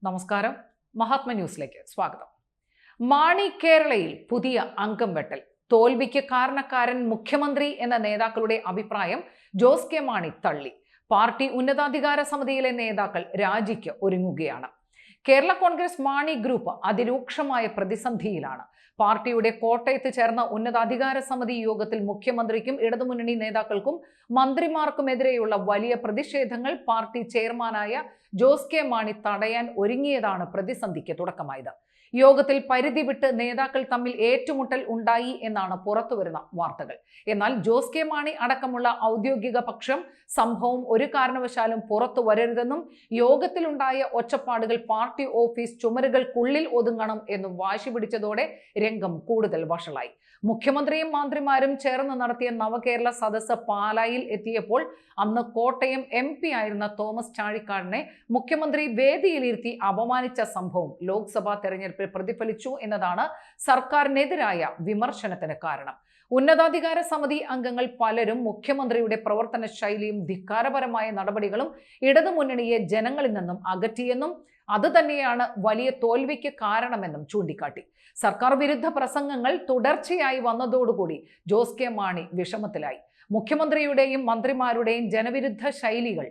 നമസ്കാരം. മഹാത്മ ന്യൂസിലേക്ക് സ്വാഗതം. മാണി കേരളയിൽ പുതിയ അംഗം വെട്ടൽ. തോൽവിക്ക് കാരണക്കാരൻ മുഖ്യമന്ത്രി എന്ന നേതാക്കളുടെ അഭിപ്രായം ജോസ് കെ മാണി തള്ളി. പാർട്ടി ഉന്നതാധികാര സമിതിയിലെ നേതാക്കൾ രാജിക്ക് ഒരുങ്ങുകയാണ്. കേരള കോൺഗ്രസ് മാണി ഗ്രൂപ്പ് അതിരൂക്ഷമായ പ്രതിസന്ധിയിലാണ്. പാർട്ടിയുടെ കോട്ടയത്ത് ചേർന്ന ഉന്നതാധികാര സമിതി യോഗത്തിൽ മുഖ്യമന്ത്രിക്കും ഇടതുമുന്നണി നേതാക്കൾക്കും മന്ത്രിമാർക്കുമെതിരെയുള്ള വലിയ പ്രതിഷേധങ്ങൾ പാർട്ടി ചെയർമാനായ ജോസ് കെ മാണി തടയാൻ ഒരുങ്ങിയതാണ് പ്രതിസന്ധിക്ക് തുടക്കമായത്. യോഗത്തിൽ പരിധി വിട്ട് നേതാക്കൾ തമ്മിൽ ഏറ്റുമുട്ടൽ ഉണ്ടായി എന്നാണ് പുറത്തുവരുന്ന വാർത്തകൾ. എന്നാൽ ജോസ് കെ മാണി അടക്കമുള്ള ഔദ്യോഗിക പക്ഷം സംഭവം ഒരു കാരണവശാലും പുറത്തു വരരുതെന്നും യോഗത്തിലുണ്ടായ ഒച്ചപ്പാടുകൾ പാർട്ടി ഓഫീസ് ചുമരുകൾക്കുള്ളിൽ ഒതുങ്ങണം എന്നും വാശി പിടിച്ചതോടെ രംഗം കൂടുതൽ വഷളായി. മുഖ്യമന്ത്രിയും മന്ത്രിമാരും ചേർന്ന് നടത്തിയ നവകേരള സദസ്സ് പാലായിൽ എത്തിയപ്പോൾ അന്ന് കോട്ടയം MP ആയിരുന്ന തോമസ് ചാഴിക്കാടനെ മുഖ്യമന്ത്രി വേദിയിലിരുത്തി അപമാനിച്ച സംഭവം ലോക്സഭാ തെരഞ്ഞെടുപ്പിൽ പ്രതിഫലിച്ചു എന്നതാണ് സർക്കാരിനെതിരായ വിമർശനത്തിന് കാരണം. ഉന്നതാധികാര സമിതി അംഗങ്ങൾ പലരും മുഖ്യമന്ത്രിയുടെ പ്രവർത്തന ശൈലിയും ധിക്കാരപരമായ നടപടികളും ഇടതുമുന്നണിയെ ജനങ്ങളിൽ നിന്നും അകറ്റിയെന്നും അതുതന്നെയാണ് വലിയ തോൽവിക്ക് കാരണമെന്നും ചൂണ്ടിക്കാട്ടി. സർക്കാർ വിരുദ്ധ പ്രസംഗങ്ങൾ തുടർച്ചയായി വന്നതോടുകൂടി ജോസ് കെ മാണി വിഷമത്തിലായി. മുഖ്യമന്ത്രിയുടെയും മന്ത്രിമാരുടെയും ജനവിരുദ്ധ ശൈലികൾ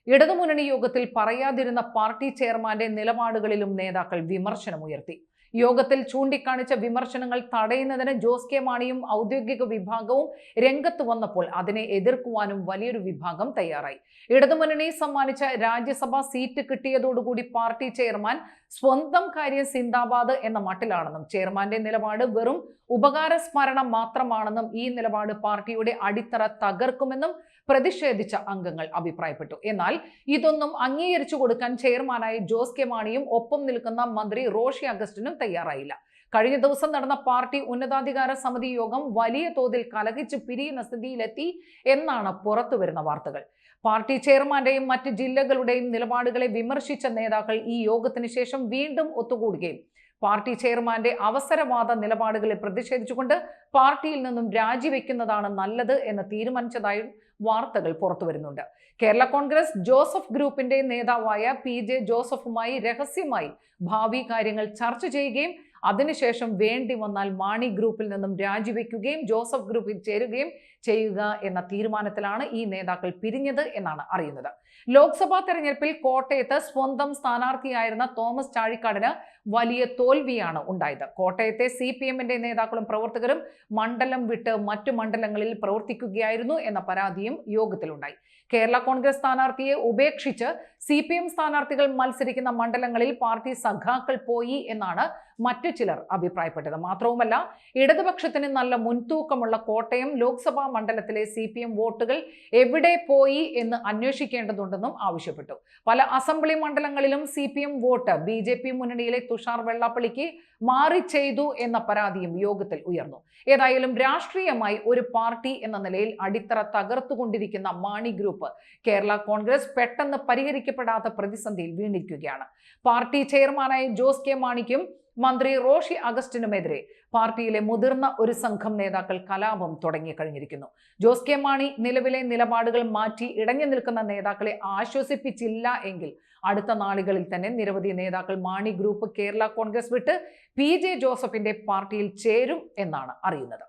ഇടതുമുന്നണി യോഗത്തിൽ പറയാതിരുന്ന പാർട്ടി ചെയർമാന്റെ നിലപാടുകളിലും നേതാക്കൾ വിമർശനമുയർത്തി. യോഗത്തിൽ ചൂണ്ടിക്കാണിച്ച വിമർശനങ്ങൾ തടയുന്നതിന് ജോസ് കെ മാണിയും ഔദ്യോഗിക വിഭാഗവും രംഗത്ത് വന്നപ്പോൾ അതിനെ എതിർക്കുവാനും വലിയൊരു വിഭാഗം തയ്യാറായി. ഇടതുമുന്നണി സമ്മാനിച്ച രാജ്യസഭാ സീറ്റ് കിട്ടിയതോടുകൂടി പാർട്ടി ചെയർമാൻ സ്വന്തം കാര്യം സിന്ദാബാദ് എന്ന മട്ടിലാണെന്നും ചെയർമാന്റെ നിലപാട് വെറും ഉപകാരസ്മരണം മാത്രമാണെന്നും ഈ നിലപാട് പാർട്ടിയുടെ അടിത്തറ തകർക്കുമെന്നും പ്രതിഷേധിച്ച അംഗങ്ങൾ അഭിപ്രായപ്പെട്ടു. എന്നാൽ ഇതൊന്നും അംഗീകരിച്ചു കൊടുക്കാൻ ചെയർമാനായ ജോസ് കെ മാണിയും ഒപ്പം നിൽക്കുന്ന മന്ത്രി റോഷി അഗസ്റ്റിനും തയ്യാറായില്ല. കഴിഞ്ഞ ദിവസം നടന്ന പാർട്ടി ഉന്നതാധികാര സമിതി യോഗം വലിയ തോതിൽ കലഹിച്ച് പിരിയുന്ന സ്ഥിതിയിലെത്തി എന്നാണ് പുറത്തുവരുന്ന വാർത്തകൾ. പാർട്ടി ചെയർമാന്റെയും മറ്റ് ജില്ലകളുടെയും നിലപാടുകളെ വിമർശിച്ച നേതാക്കൾ ഈ യോഗത്തിന് ശേഷം വീണ്ടും ഒത്തുകൂടുകയും പാർട്ടി ചെയർമാന്റെ അവസരവാദ നിലപാടുകളെ പ്രതിഷേധിച്ചുകൊണ്ട് പാർട്ടിയിൽ നിന്നും രാജിവെക്കുന്നതാണ് നല്ലത് എന്ന് തീരുമാനിച്ചതായും വാർത്തകൾ പുറത്തുവരുന്നുണ്ട്. കേരള കോൺഗ്രസ് ജോസഫ് ഗ്രൂപ്പിന്റെ നേതാവായ PJ ജോസഫുമായി രഹസ്യമായി ഭാവി കാര്യങ്ങൾ ചർച്ച ചെയ്യുകയും അതിനുശേഷം വേണ്ടി വന്നാൽ മാണി ഗ്രൂപ്പിൽ നിന്നും രാജിവെക്കുകയും ജോസഫ് ഗ്രൂപ്പിൽ ചേരുകയും ചെയ്യുക എന്ന തീരുമാനത്തിലാണ് ഈ നേതാക്കൾ പിരിഞ്ഞത് എന്നാണ് അറിയുന്നത്. ലോക്സഭാ തെരഞ്ഞെടുപ്പിൽ കോട്ടയത്ത് സ്വന്തം സ്ഥാനാർത്ഥിയായിരുന്ന തോമസ് ചാഴിക്കാടന് വലിയ തോൽവിയാണ് ഉണ്ടായത്. കോട്ടയത്തെ CPM-ന്റെ നേതാക്കളും പ്രവർത്തകരും മണ്ഡലം വിട്ട് മറ്റു മണ്ഡലങ്ങളിൽ പ്രവർത്തിക്കുകയായിരുന്നു എന്ന പരാതിയും യോഗത്തിലുണ്ടായി. കേരള കോൺഗ്രസ് സ്ഥാനാർത്ഥിയെ ഉപേക്ഷിച്ച് CPM സ്ഥാനാർത്ഥികൾ മത്സരിക്കുന്ന മണ്ഡലങ്ങളിൽ പാർട്ടി സഖാക്കൾ പോയി എന്നാണ് മറ്റു ചിലർ അഭിപ്രായപ്പെട്ടത്. മാത്രവുമല്ല, ഇടതുപക്ഷത്തിന് നല്ല മുൻതൂക്കമുള്ള കോട്ടയം ലോക്സഭാ മണ്ഡലത്തിലെ CPM വോട്ടുകൾ എവിടെ പോയി എന്ന് അന്വേഷിക്കേണ്ടതുണ്ടെന്നും ആവശ്യപ്പെട്ടു. പല അസംബ്ലി മണ്ഡലങ്ങളിലും CPM വോട്ട് BJP മുന്നണിയിലെ തുഷാർ വെള്ളാപ്പള്ളിക്ക് മാറി ചെയ്തു എന്ന പരാതിയും യോഗത്തിൽ ഉയർന്നു. ഏതായാലും രാഷ്ട്രീയമായി ഒരു പാർട്ടി എന്ന നിലയിൽ അടിത്തറ തകർത്തുകൊണ്ടിരിക്കുന്ന മാണി ഗ്രൂപ്പ് കേരള കോൺഗ്രസ് പെട്ടെന്ന് പരിഹരിക്കപ്പെടാത്ത പ്രതിസന്ധിയിൽ വീണിരിക്കുകയാണ്. പാർട്ടി ചെയർമാനായ ജോസ് കെ മാണിക്കും മന്ത്രി റോഷി അഗസ്റ്റിനുമെതിരെ പാർട്ടിയിലെ മുതിർന്ന ഒരു സംഘം നേതാക്കൾ കലാപം തുടങ്ങിക്കഴിഞ്ഞിരിക്കുന്നു. ജോസ് കെ മാണി നിലവിലെ നിലപാടുകൾ മാറ്റി ഇടഞ്ഞു നിൽക്കുന്ന നേതാക്കളെ ആശ്വസിപ്പിച്ചില്ല എങ്കിൽ അടുത്ത നാളുകളിൽ തന്നെ നിരവധി നേതാക്കൾ മാണി ഗ്രൂപ്പ് കേരള കോൺഗ്രസ് വിട്ട് PJ ജോസഫിന്റെ പാർട്ടിയിൽ ചേരും എന്നാണ് അറിയുന്നത്.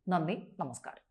നന്ദി, നമസ്കാരം.